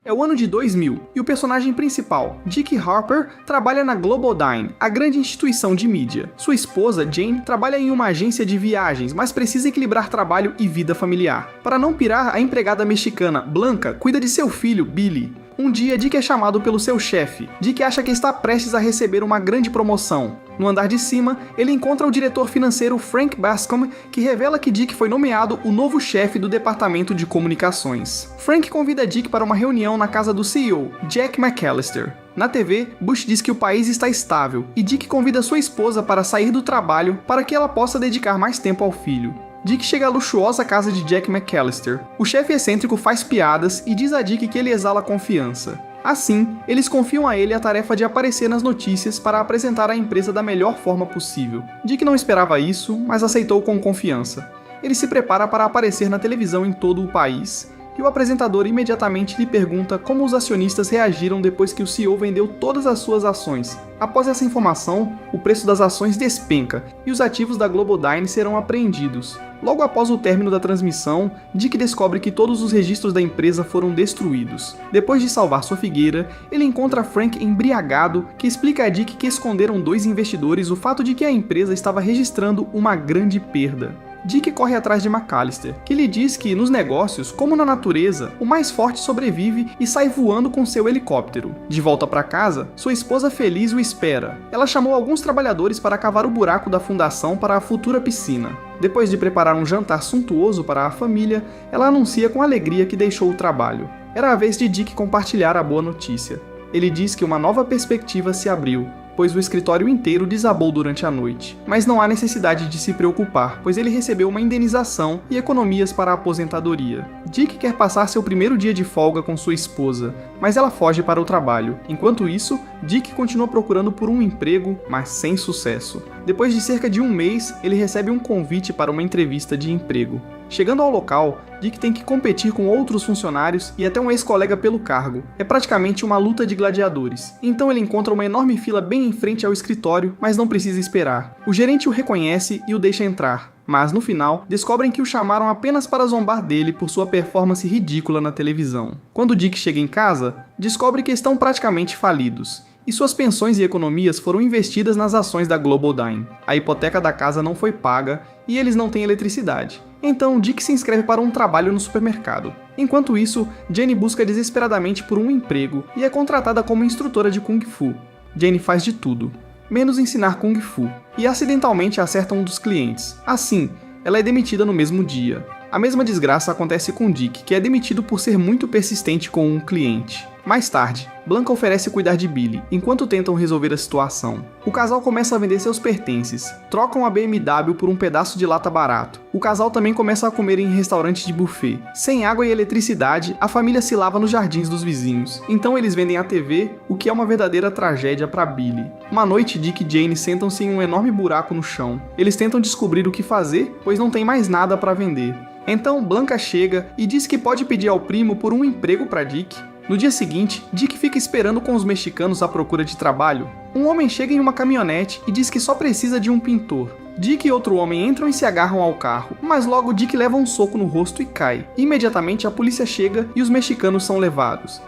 É o ano de 2000 e o personagem principal, Dick Harper, trabalha na Globodyne, a grande instituição de mídia. Sua esposa, Jane, trabalha em uma agência de viagens, mas precisa equilibrar trabalho e vida familiar. Para não pirar, a empregada mexicana, Blanca, cuida de seu filho, Billy. Um dia, Dick é chamado pelo seu chefe. Dick acha que está prestes a receber uma grande promoção. No andar de cima, ele encontra o diretor financeiro Frank Bascom, que revela que Dick foi nomeado o novo chefe do departamento de comunicações. Frank convida Dick para uma reunião na casa do CEO, Jack McAllister. Na TV, Bush diz que o país está estável e Dick convida sua esposa para sair do trabalho para que ela possa dedicar mais tempo ao filho. Dick chega à luxuosa casa de Jack McAllister. O chefe excêntrico faz piadas e diz a Dick que ele exala confiança. Assim, eles confiam a ele a tarefa de aparecer nas notícias para apresentar a empresa da melhor forma possível. Dick não esperava isso, mas aceitou com confiança. Ele se prepara para aparecer na televisão em todo o país, e o apresentador imediatamente lhe pergunta como os acionistas reagiram depois que o CEO vendeu todas as suas ações. Após essa informação, o preço das ações despenca e os ativos da Globodyne serão apreendidos. Logo após o término da transmissão, Dick descobre que todos os registros da empresa foram destruídos. Depois de salvar sua figueira, ele encontra Frank embriagado, que explica a Dick que esconderam dois investidores o fato de que a empresa estava registrando uma grande perda. Dick corre atrás de McAllister, que lhe diz que, nos negócios, como na natureza, o mais forte sobrevive e sai voando com seu helicóptero. De volta para casa, sua esposa feliz o espera. Ela chamou alguns trabalhadores para cavar o buraco da fundação para a futura piscina. Depois de preparar um jantar suntuoso para a família, ela anuncia com alegria que deixou o trabalho. Era a vez de Dick compartilhar a boa notícia. Ele diz que uma nova perspectiva se abriu, pois o escritório inteiro desabou durante a noite. Mas não há necessidade de se preocupar, pois ele recebeu uma indenização e economias para a aposentadoria. Dick quer passar seu primeiro dia de folga com sua esposa, mas ela foge para o trabalho. Enquanto isso, Dick continua procurando por um emprego, mas sem sucesso. Depois de cerca de um mês, ele recebe um convite para uma entrevista de emprego. Chegando ao local, Dick tem que competir com outros funcionários e até um ex-colega pelo cargo. É praticamente uma luta de gladiadores. Então ele encontra uma enorme fila bem em frente ao escritório, mas não precisa esperar. O gerente o reconhece e o deixa entrar. Mas no final, descobrem que o chamaram apenas para zombar dele por sua performance ridícula na televisão. Quando Dick chega em casa, descobre que estão praticamente falidos. E suas pensões e economias foram investidas nas ações da Globodyne. A hipoteca da casa não foi paga e eles não têm eletricidade. Então, Dick se inscreve para um trabalho no supermercado. Enquanto isso, Jane busca desesperadamente por um emprego e é contratada como instrutora de Kung Fu. Jane faz de tudo, menos ensinar Kung Fu, e acidentalmente acerta um dos clientes. Assim, ela é demitida no mesmo dia. A mesma desgraça acontece com Dick, que é demitido por ser muito persistente com um cliente. Mais tarde, Blanca oferece cuidar de Billy, enquanto tentam resolver a situação. O casal começa a vender seus pertences, trocam a BMW por um pedaço de lata barato. O casal também começa a comer em restaurantes de buffet. Sem água e eletricidade, a família se lava nos jardins dos vizinhos. Então eles vendem a TV, o que é uma verdadeira tragédia para Billy. Uma noite, Dick e Jane sentam-se em um enorme buraco no chão. Eles tentam descobrir o que fazer, pois não tem mais nada para vender. Então Blanca chega e diz que pode pedir ao primo por um emprego para Dick. No dia seguinte, Dick fica esperando com os mexicanos à procura de trabalho. Um homem chega em uma caminhonete e diz que só precisa de um pintor. Dick e outro homem entram e se agarram ao carro, mas logo Dick leva um soco no rosto e cai. Imediatamente a polícia chega e os mexicanos são levados.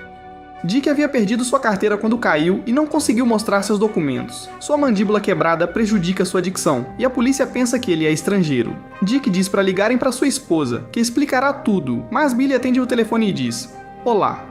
Dick havia perdido sua carteira quando caiu e não conseguiu mostrar seus documentos. Sua mandíbula quebrada prejudica sua dicção, e a polícia pensa que ele é estrangeiro. Dick diz para ligarem para sua esposa, que explicará tudo, mas Billy atende o telefone e diz: "Olá."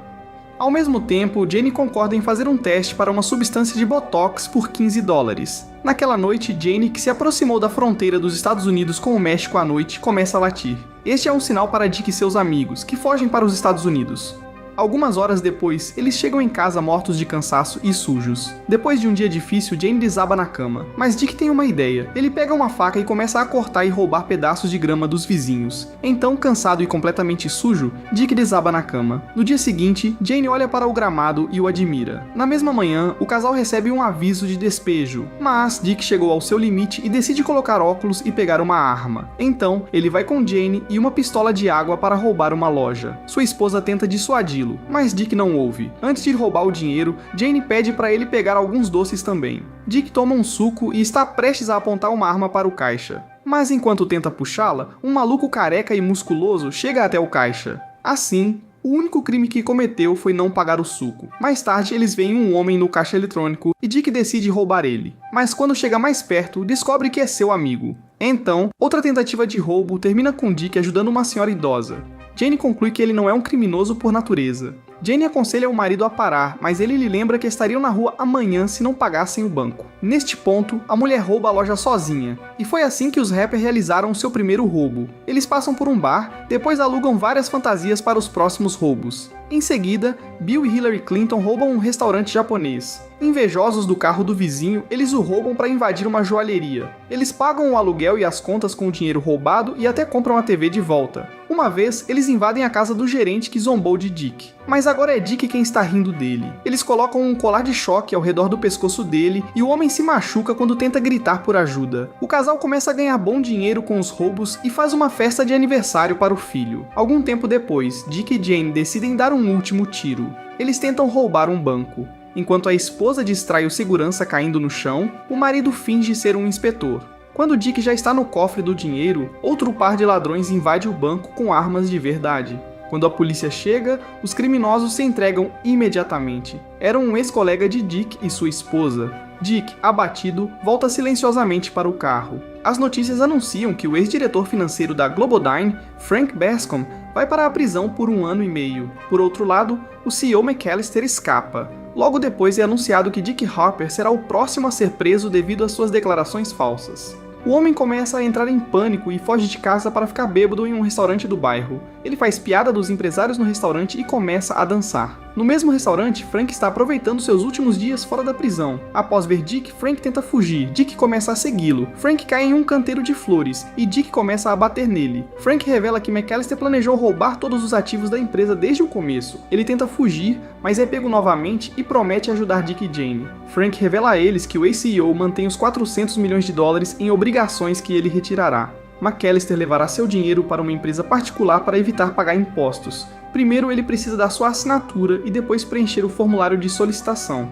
Ao mesmo tempo, Jane concorda em fazer um teste para uma substância de Botox por $15. Naquela noite, Jane, que se aproximou da fronteira dos Estados Unidos com o México à noite, começa a latir. Este é um sinal para Dick e seus amigos, que fogem para os Estados Unidos. Algumas horas depois, eles chegam em casa mortos de cansaço e sujos. Depois de um dia difícil, Jane desaba na cama. Mas Dick tem uma ideia. Ele pega uma faca e começa a cortar e roubar pedaços de grama dos vizinhos. Então, cansado e completamente sujo, Dick desaba na cama. No dia seguinte, Jane olha para o gramado e o admira. Na mesma manhã, o casal recebe um aviso de despejo. Mas Dick chegou ao seu limite e decide colocar óculos e pegar uma arma. Então, ele vai com Jane e uma pistola de água para roubar uma loja. Sua esposa tenta dissuadi-lo, mas Dick não ouve. Antes de roubar o dinheiro, Jane pede para ele pegar alguns doces também. Dick toma um suco e está prestes a apontar uma arma para o caixa. Mas enquanto tenta puxá-la, um maluco careca e musculoso chega até o caixa. Assim, O único crime que cometeu foi não pagar o suco. Mais tarde, eles veem um homem no caixa eletrônico e Dick decide roubar ele. Mas quando chega mais perto, descobre que é seu amigo. Então, outra tentativa de roubo termina com Dick ajudando uma senhora idosa. Jane conclui que ele não é um criminoso por natureza. Jane aconselha o marido a parar, mas ele lhe lembra que estariam na rua amanhã se não pagassem o banco. Neste ponto, a mulher rouba a loja sozinha. E foi assim que os rappers realizaram o seu primeiro roubo. Eles passam por um bar, depois alugam várias fantasias para os próximos roubos. Em seguida, Bill e Hillary Clinton roubam um restaurante japonês. Invejosos do carro do vizinho, eles o roubam para invadir uma joalheria. Eles pagam o aluguel e as contas com o dinheiro roubado e até compram a TV de volta. Uma vez, eles invadem a casa do gerente que zombou de Dick. Mas agora é Dick quem está rindo dele. Eles colocam um colar de choque ao redor do pescoço dele e o homem se machuca quando tenta gritar por ajuda. O casal começa a ganhar bom dinheiro com os roubos e faz uma festa de aniversário para o filho. Algum tempo depois, Dick e Jane decidem dar um último tiro. Eles tentam roubar um banco. Enquanto a esposa distrai o segurança caindo no chão, o marido finge ser um inspetor. Quando Dick já está no cofre do dinheiro, outro par de ladrões invade o banco com armas de verdade. Quando a polícia chega, os criminosos se entregam imediatamente. Era um ex-colega de Dick e sua esposa. Dick, abatido, volta silenciosamente para o carro. As notícias anunciam que o ex-diretor financeiro da Globodyne, Frank Bascom, vai para a prisão por 1 ano e meio. Por outro lado, o CEO McAllister escapa. Logo depois é anunciado que Dick Harper será o próximo a ser preso devido às suas declarações falsas. O homem começa a entrar em pânico e foge de casa para ficar bêbado em um restaurante do bairro. Ele faz piada dos empresários no restaurante e começa a dançar. No mesmo restaurante, Frank está aproveitando seus últimos dias fora da prisão. Após ver Dick, Frank tenta fugir. Dick começa a segui-lo. Frank cai em um canteiro de flores e Dick começa a bater nele. Frank revela que McAllister planejou roubar todos os ativos da empresa desde o começo. Ele tenta fugir, mas é pego novamente e promete ajudar Dick e Jane. Frank revela a eles que o ex-CEO mantém os 400 milhões de dólares em obrigações que ele retirará. McAllister levará seu dinheiro para uma empresa particular para evitar pagar impostos. Primeiro ele precisa dar sua assinatura e depois preencher o formulário de solicitação.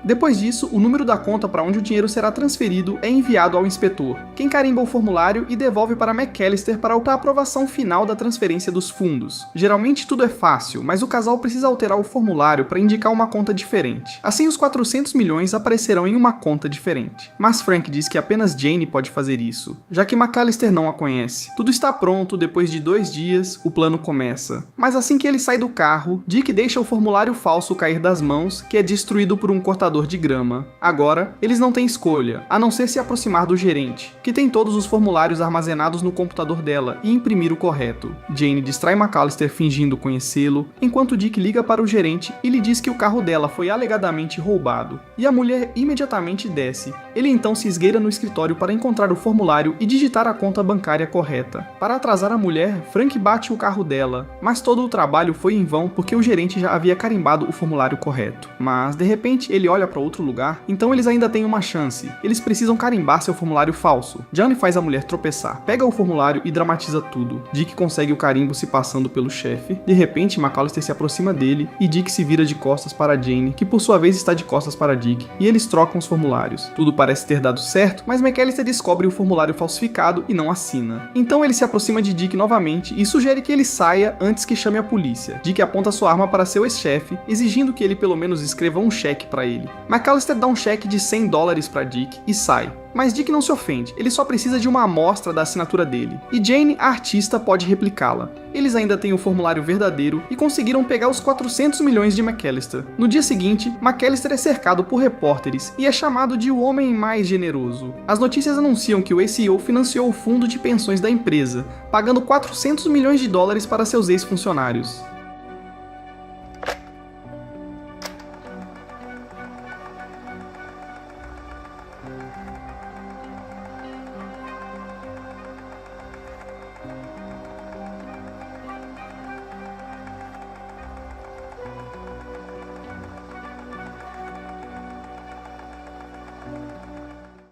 Depois disso, o número da conta para onde o dinheiro será transferido é enviado ao inspetor, quem carimba o formulário e devolve para McAllister para a aprovação final da transferência dos fundos. Geralmente tudo é fácil, mas o casal precisa alterar o formulário para indicar uma conta diferente. Assim, os 400 milhões aparecerão em uma conta diferente. Mas Frank diz que apenas Jane pode fazer isso, já que McAllister não a conhece. Tudo está pronto, depois de 2 dias, o plano começa. Mas assim que ele sai do carro, Dick deixa o formulário falso cair das mãos, que é destruído por um cortador de grama. Agora, eles não têm escolha, a não ser se aproximar do gerente, que tem todos os formulários armazenados no computador dela, e imprimir o correto. Jane distrai McAllister fingindo conhecê-lo, enquanto Dick liga para o gerente e lhe diz que o carro dela foi alegadamente roubado. E a mulher imediatamente desce. Ele então se esgueira no escritório para encontrar o formulário e digitar a conta bancária correta. Para atrasar a mulher, Frank bate o carro dela, mas todo o trabalho foi em vão porque o gerente já havia carimbado o formulário correto. Mas, de repente, ele olha para outro lugar, então eles ainda têm uma chance. Eles precisam carimbar seu formulário falso. Johnny faz a mulher tropeçar, pega o formulário e dramatiza tudo. Dick consegue o carimbo se passando pelo chefe. De repente, McAllister se aproxima dele e Dick se vira de costas para Jane, que por sua vez está de costas para Dick, e eles trocam os formulários. Tudo parece ter dado certo, mas McAllister descobre o formulário falsificado e não assina. Então ele se aproxima de Dick novamente e sugere que ele saia antes que chame a polícia. Dick aponta sua arma para seu ex-chefe, exigindo que ele pelo menos escreva um cheque para ele. McAllister dá um cheque de $100 para Dick e sai. Mas Dick não se ofende, ele só precisa de uma amostra da assinatura dele. E Jane, a artista, pode replicá-la. Eles ainda têm o formulário verdadeiro e conseguiram pegar os 400 milhões de McAllister. No dia seguinte, McAllister é cercado por repórteres e é chamado de o homem mais generoso. As notícias anunciam que o ex-CEO financiou o fundo de pensões da empresa, pagando 400 milhões de dólares para seus ex-funcionários.